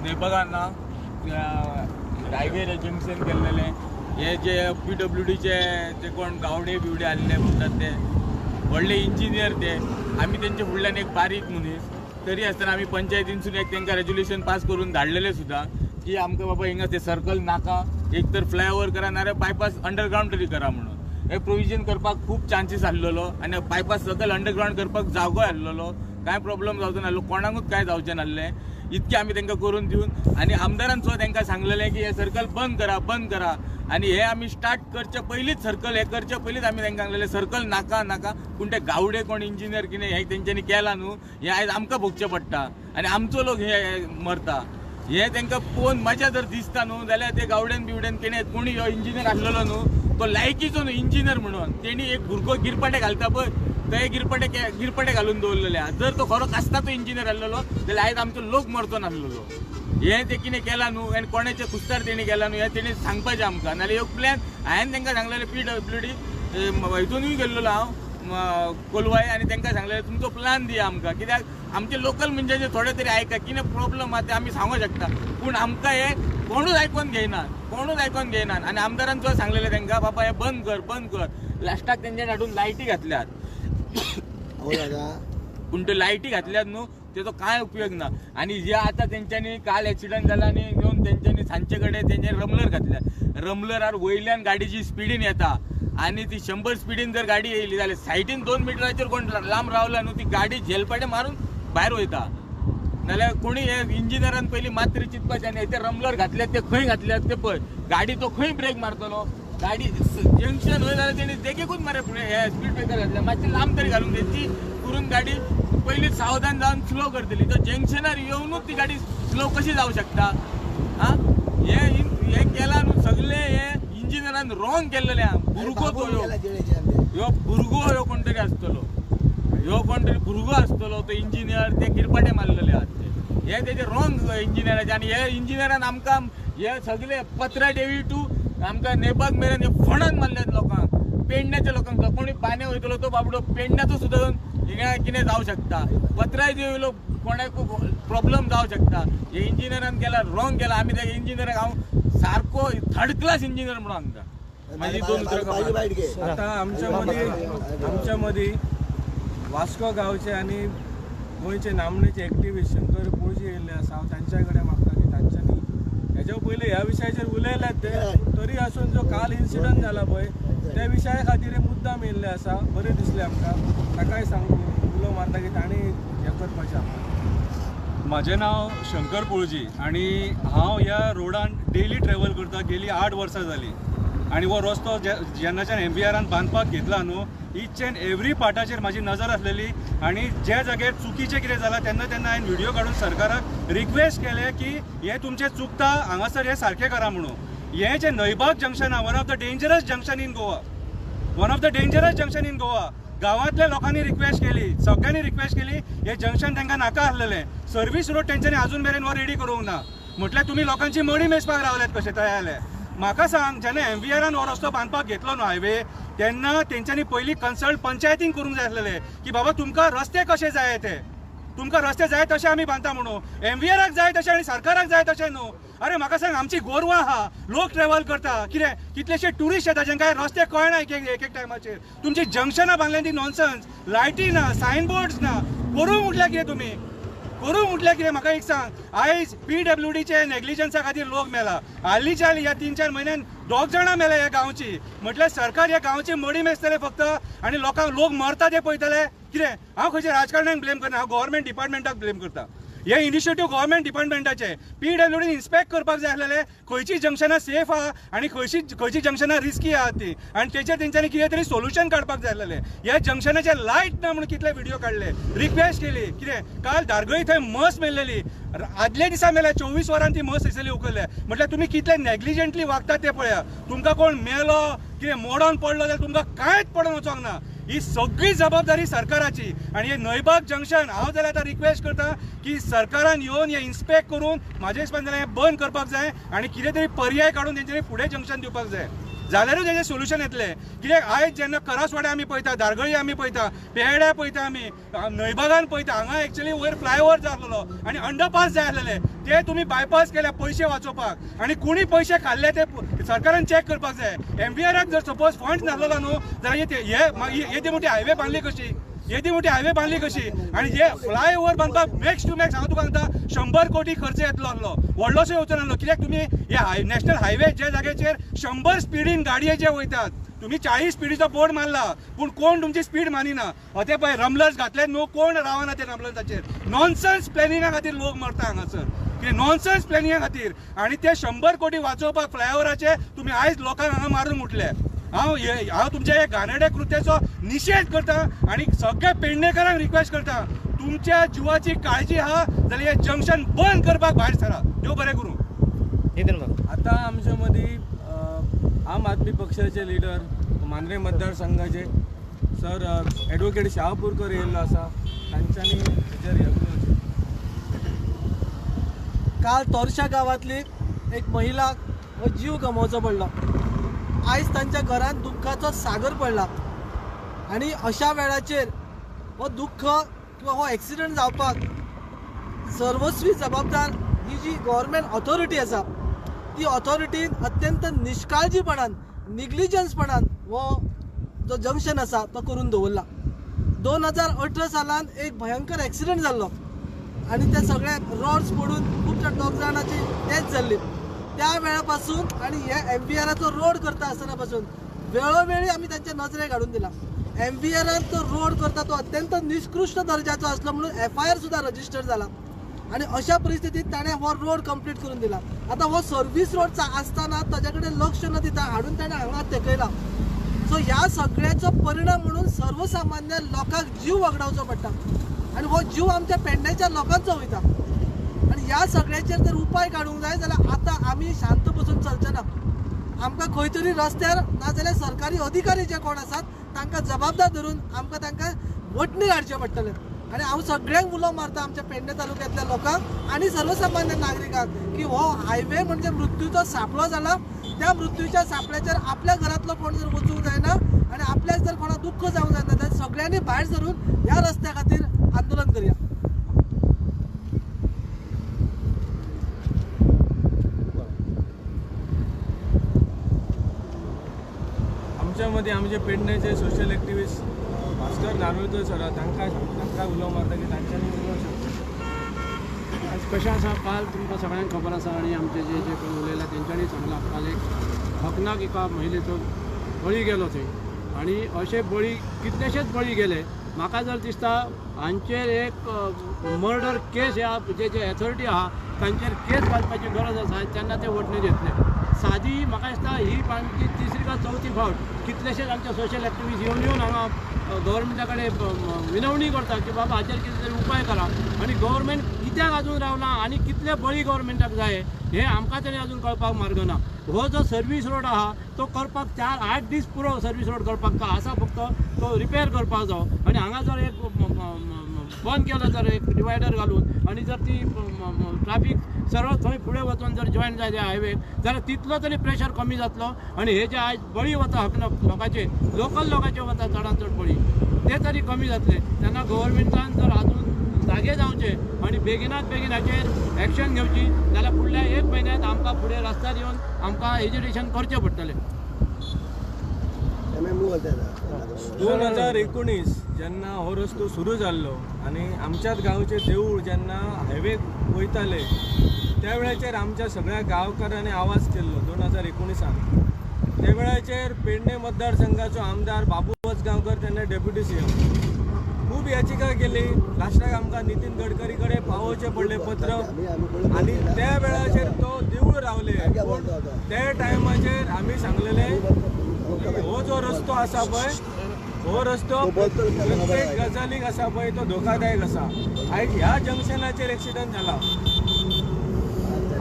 नेबगांना highway junction केलेले हे जे PWDचे जे कोण गावडे बिवडे आलेले म्हणतात ते व्हडले इंजिनियर ते आम्ही त्यांच्या फुडल्यान एक बारीक मनीस तरी आसतना आम्ही पंचायतींसून एक तांकां रेजोल्युशन पास करून धाडलेले सुद्धा की आमकां बाबा हिंगा ते सर्कल नाका एक तर फ्लायओव्हर करा ना बायपास अंडरग्राउंड तरी करा म्हणून हे प्रोविजन करपाक खूप चान्सीस आसलेलो आणि बायपास सकल अंडरग्राउंड करपाक जागो आसलेलो काय प्रॉब्लेम जावचो नासलो कोणाकूच काय जावचें नासलें इतके आम्ही तांकां करून दिवन आणि आमदारान सुद्दां तांकां सांगलेलें की हे सर्कल बंद करा आणि हे आम्ही स्टार्ट करचे पयलींच सर्कल हे करचे पयलींच आम्ही तांकां सांगलेलें सर्कल नाका पूण ते गावडे कोण इंजिनियर कितें हे तेंच्यांनी केलां न्हू हे आयज आमकां भोगचें पडटा आणि आमचो लोक हे मरता हे तांकां पळोवन मजा जर दिसता न्हू जाल्यार ते गावड्यान बिवड्यान केणे कोणी हो इंजिनियर आसलेलो न्हू तो लायकीचो न्हू इंजिनियर म्हणून तेणी एक भुरगो गिरपाटे घालता पळय ते गिरपाटे घालून दवरलेले जर तो खरो आसता तो इंजिनियर आसलेलो जाल्यार आयज आमचो लोक मरचो नासलेलो हे ते कितें केलां न्हू आनी कोणाचे कुस्तार तेणी केला न्हू हे तेणी सांगपाचें आमकां नाल्यार एक प्लॅन हांवें तांकां सांगलेलें PWD हितूनूय गेल्लो हांव कोलवाय आनी तांकां सांगलेलें तुमचो प्लॅन दिया आमकां कित्याक आमचे लोकल म्हणजे थोडे तरी आयका कितें प्रॉब्लम आहा ते आमी सांगूंक शकता पूण आमकां हे कोणूच आयकून घेयनात आनी आमदारान सुद्दां सांगलेलें तांकां बाबा हे बंद कर लास्टाक तेंच्यानी हाडून लायटी घातल्यात पूण त्यो लायटी घातल्यात न्हू तेजो कांय उपयोग ना आणि जे आता तेंच्यांनी काल ॲक्सिडंट जाला आनी येवन तेंच्यांनी सांजचे कडेन तेंच्यांनी रमलर घातल्या रमलरार वयल्यान गाडीची स्पिडीन येता आणि ती 100 स्पिडीन जर गाडी येयली जाल्यार सायडीन 2 मिटराचेर कोण लांब रावला न्हू ती गाडी झेलपाटे मारून भायर वयता नाल्यार कोणी हे इंजिनियरान पयलीं मात तरी चिंतपाचें आनी ते रमलर घातल्यात ते खंय घातल्यात ते पळय गाडी तो खंय ब्रेक मारतलो गाडी जंक्शन वय जाल्यार तेणी देखीकूच मरे हे स्पीड ब्रेकर घातल्या मातशी लांब तरी घालून ती करून गाडी पयली सावधान जावन स्लो करतली तर जंक्शनार येवनूच ती गाडी स्लो कशी जावं शकता हे केला न्हू सगळे हे इंजिनियरान रॉंग केल्लेले भुरगो तो ह्यो भुरगो ह्यो कोण तरी आसतलो भुरगो आसतलो तो इंजिनियर ते गिरपाटे मारलेले आहात हे तेजे रॉंग इंजिनियराचे आनी हे इंजिनियरान आमकां हे सगळे पत्रा डेवी टू आमकां नेबाग मेरेन हे फणान मारल्यात लोकांक पेडण्याच्या लोकांक कोणी पाने वयतलो तो बाबडो पेडण्याचो सुद्दां हिंगा कितें जावं शकता पत्राय जेवलो कोणाक प्रॉब्लेम जावं शकता हे इंजिनियरान केला रॉंग केला आमी त्या इंजिनियराक हांव सारको 3rd क्लास इंजिनियर म्हणून सांगता माझी 2 उतरां आता आमच्या मदी वास्को गांवचे आनी गोंयचे नामनेचे एक्टिव्हिस्ट शंकर पुळजी येयल्ले आसा हांव तांच्या कडेन मागता की तांच्यांनी हेज्या पयलीं ह्या विशयाचेर उलयल्यात ते तरी आसून जो काल इन्सिडंट जाला पळय त्या विशया खातीर हे मुद्दाम येयल्ले आसा बरें दिसलें आमकां ताकाय सांगू उलो मारता की ताणी हें करपाचें आमकां म्हजें नांव शंकर पुळजी आणि हांव ह्या रोडान डेली ट्रॅवल करता गेली 8 वर्सां जालीं आणि हो रस्तो जेन्नाच्यान MVRन बांदपाक घेतला न्हू इच एंड एवरी पार्टाचेर म्हाजी नजर आसलेली आणि जे जाग्यार चुकीचें कितें जालां तेन्ना हांवें व्हिडिओ काडून सरकाराक रिक्वेस्ट केलें की हें तुमचें चुकता हांगासर हें सारकें करा म्हणून हें जें नयबाग जंक्शन आहा one of the dangerous junction in Goa गांवांतल्या लोकांनी रिक्वेस्ट केली सगळ्यांनी रिक्वेस्ट केली हे जंक्शन तांकां नाका आसलेलें सर्वीस रोड तेंच्यांनी अजून मेरेन हो रेडी करूंक ना म्हटल्यार तुमी लोकांची मडी मेजपाक रावल्यात कशें तयार जाले म्हाका सांग जेन्ना MVRन हो रस्तो बांदपाक घेतलो न्हू हायवे तेन्ना तेंच्यांनी पयलीं कन्सल्ट पंचायतींक करूंक जाय आसलेलें की बाबा तुमकां रस्ते कशे जाय ते तुमकां रस्ते जाय तशे आमी बांदता म्हणून MVRाक जाय तशें आनी सरकाराक जाय तशें न्हू अरे म्हाका सांग आमची गोरवां आहा लोक ट्रॅव्हल करता कितें कितलेशे ट्युरिस्ट येता जांकां रस्ते कळना एक टायमाचेर तुमची जंक्शनां बांदल्यात ती नॉनसन्स लायटी ना सायन बोर्ड्स ना करूं म्हटल्यार कितें तुमी म्हाका एक सांग आयज PWDचे नेग्लिजन्सा खातीर लोक मेला हालींच्या ह्या 3-4 म्हयन्यान 2 जाणां मेले ह्या गांवची म्हटल्यार सरकार ह्या गांवची मडी मेजतले फक्त आनी लोक मरता ते पळयतले कितें हांव खंयच्या राजकारण्यांक ब्लेम करना हांव गव्हर्मेंट डिपार्टमेंटाक ब्लेम करता हे इनिशिएटीव गव्हर्मेंट डिपार्टमेंटाचे PWDन इन्स्पेक्ट करपाक जाय आसलेले खंयची जंक्शनां सेफ आहा आनी खंयची जंक्शनां रिस्की आहा ती आनी तेचेर तेंच्यांनी कितें तरी सोल्युशन काडपाक जाय आसलेलें ह्या जंक्शनाचे लायट ना म्हणून कितले व्हिडिओ काडले रिक्वेस्ट केली कितें काल धारगळी थंय मस मेल्लेली आदल्या दिसा मेल्या 24 वरांनी ती मस थंयसरली उखल्ल्या म्हटल्यार तुमी कितले नेग्लिजंटली वागतात ते पळया तुमकां कोण मेलो कितें मोडोन पडलो जाल्यार तुमकां कांयच पडोन वचोंक ना ही सगळी जबाबदारी सरकाराची आणि हे नयबाग जंक्शन हांव जाल्यार आतां रिक्वेस्ट करता की सरकारान येवन हे इन्स्पेक्ट करून म्हाज्या हिसपान जाल्यार हें बंद करपाक जाय आनी कितें तरी पर्याय काडून तेंच्यांनी फुडें जंक्शन दिवपाक जाय जाल्यारूच हेजें सोल्युशन येतलें. कित्याक आयज जेन्ना करसवाडे आमी पळयता, दारगळी आमी पळयता, पेहड्या पळयता आमी, नयबागान पळयता, हांगा एक्चुअली वयर फ्लायओव्हर जाय आसलेलो आनी अंडरपास जाय आसलेले, ते तुमी बायपास केल्या पयशे वाचोवपाक, आनी कोणी पयशे खाल्ले ते सरकारान चॅक करपाक जाय. MVRक जर सपोज फंड्स नासलेलो न्हू जाल्यार येदी मोठी हायवे बांदली कशी, येदी मोठी हायवे बांदली कशी, आणि हे फ्लायओव्हर बांदपाक मॅक्स टू मॅक्स हांव तुका सांगता 100 कोटी खर्च येतलो आसलो, व्हडलोसो येवचो नासलो. कित्याक तुमी हे नॅशनल हायवे जे जाग्याचेर 100 स्पिडीन गाडये जे वयतात, तुम्ही 40 स्पिडीचो बोर्ड मारला पूण कोण तुमची स्पीड मानिना. ते पळय रमलर्स घातले न्हू, कोण रावना ते रमलर्साचेर. नॉनसन्स प्लॅनिंगा खातीर लोक मरता हांगासर, कितें नॉनसन्स प्लॅनिंगा खातीर. आणि ते 100 कोटी वाचोवपाक फ्लायओव्हराचे तुमी आयज लोकांक हांगा मारून उठले. हांव तुमच्या हे घाणेरड्या कृत्याचो निशेध करता आणि सगळ्या पेडणेकरांक रिक्वेस्ट करता, तुमच्या जिवाची काळजी आहा जाल्यार हे जंक्शन बंद करपाक भायर सरा. देव बरें करूं. आता आमच्या मदीं आम आदमी पक्षाचे लिडर मांद्रे मतदारसंघाचे सर ॲडव्होकेट शहापूरकर येयल्लो आसा, तांच्यांनी हेजेर काल तोरशा गावातली एक महिला हो जीव गमोवचो पडलो. आयज तांच्या घरांत दुख्खाचो सागर पडला आणि अशा वेळाचेर हो दुख्ख किंवा हो एक्सिडंट जावपाक सर्वस्वी जबाबदार ही जी गव्हर्मेंट ऑथॉरिटी आसा, ती ऑथॉरिटीन अत्यंत निष्काळजीपणान, निग्लिजन्सपणान हो जो जंक्शन आसा तो करून दवरला. 2018 सालान एक भयंकर एक्सिडंट जाल्लो आणि ते सगळे रॉड्स पडून खूबशा दोग जाणांची डेथ जाल्ली. त्या वेळापासून आणि हे MVRचो रोड करता आसतना पासून वेळोवेळी आमी तांच्या नजरेक हाडून दिला. MVRर तो रोड करता तो अत्यंत निकृश्ट दर्जाचो आसलो म्हणून FIR सुद्धा रजिस्टर जाला आणि अशा परिस्थितीत ताणें हो रोड कंप्लीट करून दिला. आता हो सर्वीस रोड आसतना ताजे कडेन लक्ष न दिता हाडून ताणें हांगा तेकयला. सो ह्या सगळ्याचो परिणाम म्हणून सर्वसामान्य लोकांक जीव वगडावचो पडटा आणि हो जीव आमच्या पेडण्याच्या लोकांचो वयता. आणि ह्या सगळ्याचेर जर उपाय काडूंक जाय जाल्यार आतां आमी शांत बसून चलचे ना. आमकां खंय तरी रस्त्यार नाजाल्यार सरकारी अधिकारी जे कोण आसात तांकां जबाबदार धरून आमकां तांकां वटणी हाडचें पडटलें. आणि हांव सगळ्यांक उलो मारता आमच्या पेडणे तालुक्यांतल्या लोकांक आणि सर्वसामान्य नागरिकांक की हो हायवे म्हणजे मृत्यूचो सापळो जाला. त्या मृत्यूच्या सापळ्याचेर आपल्या घरांतलो कोण जर वचूंक जायना आणि आपल्याक जर कोणाक दुख्ख जावंक जायना जाल्यार सगळ्यांनी भायर सरून ह्या रस्त्या खातीर आंदोलन करया. आमच्यामध्ये आमचे पेडण्याचे social activist Bhaskar Narvekar sir तांकां उलो मारता की तांच्यांनी उलोवंक शकता. आज कशें आसा, काल तुमकां सगळ्यांक खबर आसा आनी आमचे जे कोण उलयला तेंच्यांनी सांगलां, काल एक हकनाक एका महिलेचो बळी गेलो थंय आनी अशे बळी कितलेशेच बळी गेले. म्हाका जर दिसता हांचेर एक मर्डर केस ह्या जे ऑथॉरिटी आहा तांचेर केस घालपाची गरज आसा तेन्ना ते वटणी घेतले. सादी म्हाका दिसता ही आमची 3री का 4थी फावट कितलेशेच आमचे सोशल एक्टिविस्ट येवन हांगा गव्हर्मेंटा कडेन विनवणी करता की बाबा हाचेर कितें तरी उपाय करा. आनी गव्हर्मेंट कित्याक आजून रावना आनी कितले बळी गव्हर्मेंटाक जाय हे आमकां तरी आजून कळपाक मार्ग ना. हो जो सर्वीस रोड आहा तो करपाक 4-8 दीस पुरो सर्वीस रोड करपाक तो आसा, फक्त तो रिपेर करपाक जावो. आनी हांगा जर एक बंद केलो जर एक डिवायडर घालून आनी जर ती ट्राफीक सरळ थंय फुडें वचून जर जॉयन जाय हायवेक जाल्यार तितलो तरी प्रेशर कमी जातलो. आनी हे जे आयज बळी वता हकना लोकांचे, लोकल लोकांचे वता चडांत चड बळी, ते तरी कमी जातले. तेन्ना गव्हर्मेंटान जर आजून जागे जावचे आनी बेगिनात बेगीन हाचेर एक्शन घेवची जाल्यार फुडल्या 1 म्हयन्यांत आमकां फुडें रस्त्यार येवन आमकां एज्युकेशन करचें पडटलें. 2019 जेन्ना हो रस्तो सुरू जाल्लो आणि आमच्याच गांवचे देवूळ जेन्ना हायवेक वयताले त्या वेळाचेर आमच्या सगळ्या गांवकारांनी आवाज केल्लो 2019. त्या वेळाचेर पेडणे मतदारसंघाचो आमदार बाबू वचगांवकर तेन्ना डेप्युटी CM खूब याचिका केली. लास्टाक आमकां नितीन गडकरी कडेन पावोवचें पडलें पत्र आनी त्या वेळाचेर तो देवूळ रावले. पूण त्या टायमाचेर आमी सांगलेलें हो जो रस्तो आसा पळय हो रस्तो प्रत्येक गजालीक आसा पळय तो धोकादायक आसा. आयज ह्या जंक्शनाचेर एक्सिडंट जाला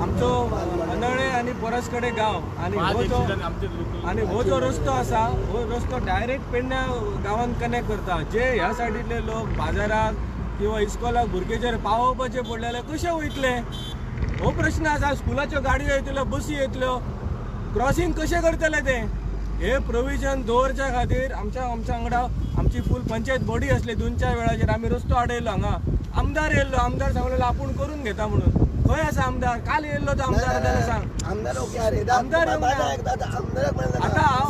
आमचो अनळे आनी परसकडे गांव आनी हो जो रस्तो आसा हो रस्तो डायरेक्ट पेडण्या गांवांत कनेक्ट करता. जे ह्या सायडीतले लोक बाजाराक किंवा इस्कॉलाक भुरगे जर पावोवपाचे पडले जाल्यार कशे वयतले हो प्रश्न आसा. स्कुलाच्यो गाडयो येतल्यो, बसी येतल्यो, क्रॉसींग कशें करतले ते. हे प्रोविजन दवरच्या खातीर आमच्या वांगडा आमची फूल पंचायत बॉडी असली 2-4 वेळाचेर आमी रस्तो आडयलो हांगा आमदार येयल्लो आमदार सांगलेलो आपूण करून घेता म्हणून खंय आसा आमदार काल येयल्लो तो आमदार जाल्यार सांग आमदार ओके अरे आमदार येवंक ना. आता हांव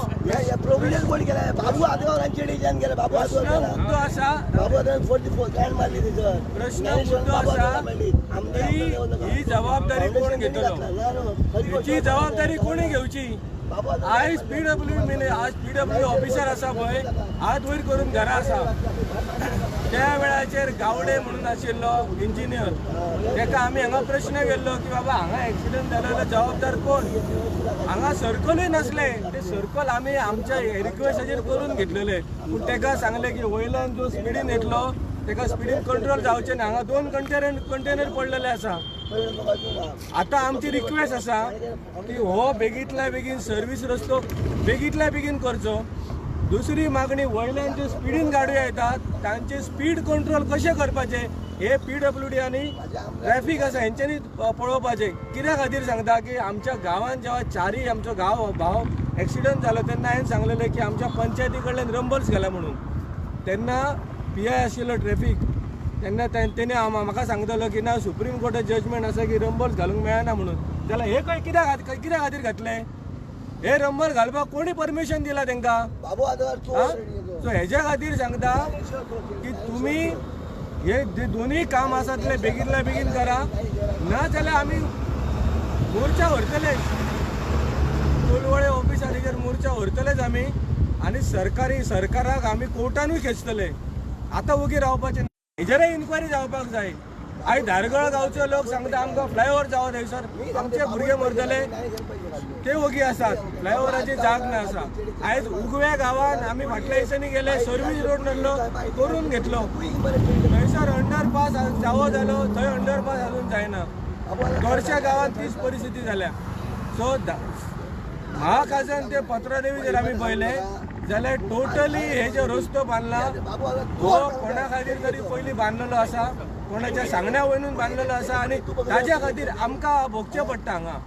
प्रोविजन कोण केला बाबू आदगावरांचे डिजाइन केला बाबू प्रश्न मुद्दो आसा बाबू आदगाव 44 लँड मारली तिथं प्रश्न मुद्दो आसा ही जबाबदारी कोण घेतलो हेची जबाबदारी कोणी घेवची आज पीडब्ल्यू ऑफिसर आसा पळय हात वयर करून घरा आसा त्या वेळाचेर गावडे म्हणून आशिल्लो इंजिनियर तेका आमी हांगा प्रश्न केल्लो की बाबा हांगा एक्सिडंट जालेलो जबाबदार कोण हांगा सर्कलूय नसले ते सर्कल आमी आमच्या रिक्वेस्टाचेर करून घेतलेले पूण तेका सांगले की वयल्यान जो स्पिडीन येतलो तेका स्पिडीन कंट्रोल जावचें ना हांगा 2 कंटेनर पडलेले आसा. आता आमची रिक्वेस्ट आसा की हो बेगींतल्या बेगीन सर्वीस रस्तो बेगींतल्या बेगीन करचो. दुसरी मागणी वयल्यान ज्यो स्पिडीन गाडयो येतात तांचे स्पीड कंट्रोल कशें करपाचे हे PWD आनी ट्रॅफिक आसा हेंच्यांनी पळोवपाचें. कित्या खातीर सांगता की आमच्या गांवांत जेव्हा चारी आमचो भाव एक्सिडंट जालो तेन्ना हांवें सांगलेलें की आमच्या पंचायती कडल्यान रंबल्स गेला म्हणून तेन्ना PI आशिल्लो ट्रॅफिक तेन्ना तेणे म्हाका सांगतलो की ना सुप्रीम कोर्टात जजमेंट आसा की रंबल्स घालूंक मेळना म्हणून जाल्यार हे खंय कित्या खातीर घातले हे रंबल घालपाक कोणी परमिशन दिला तेंकां बाबू आदगाव सो हेज्या खातीर सांगता की तुमी हे दोनूय काम आसा तले बेगींतल्या बेगीन करा ना जाल्यार आमी मोर्चा व्हरतले कोलवळे ऑफिसाचेर मोर्चा व्हरतलेच आमी आनी सरकाराक आमी कोर्टानूय खेचतले. आतां ओगी रावपाचें हेजेरय इन्क्वायरी जावपाक जाय. आयज धारगळ गांवचे लोक सांगता आमकां फ्लायओव्हर जावं थंयसर आमचे भुरगे मरतले ते ओगी आसात फ्लायओव्हराची जाग ना आसा. आयज उगव्या गांवांत आमी फाटल्या दिसांनी गेले सर्वीस रोड नासलो करून घेतलो थंयसर अंडरपास जावो जालो थंय अंडरपास अजून जायना. गोरच्या गांवांत तीच परिस्थिती जाल्या. सो महाकाजन ते पत्रादेवी जर आमी पळयले जाल्यार टोटली हे जो रस्तो बांदला तो कोणा खातीर तरी पयलीं बांदलेलो आसा कोणाच्या सांगण्या वयरून बांदलेलो आसा आनी ताज्या खातीर आमकां भोगचें पडटा हांगा.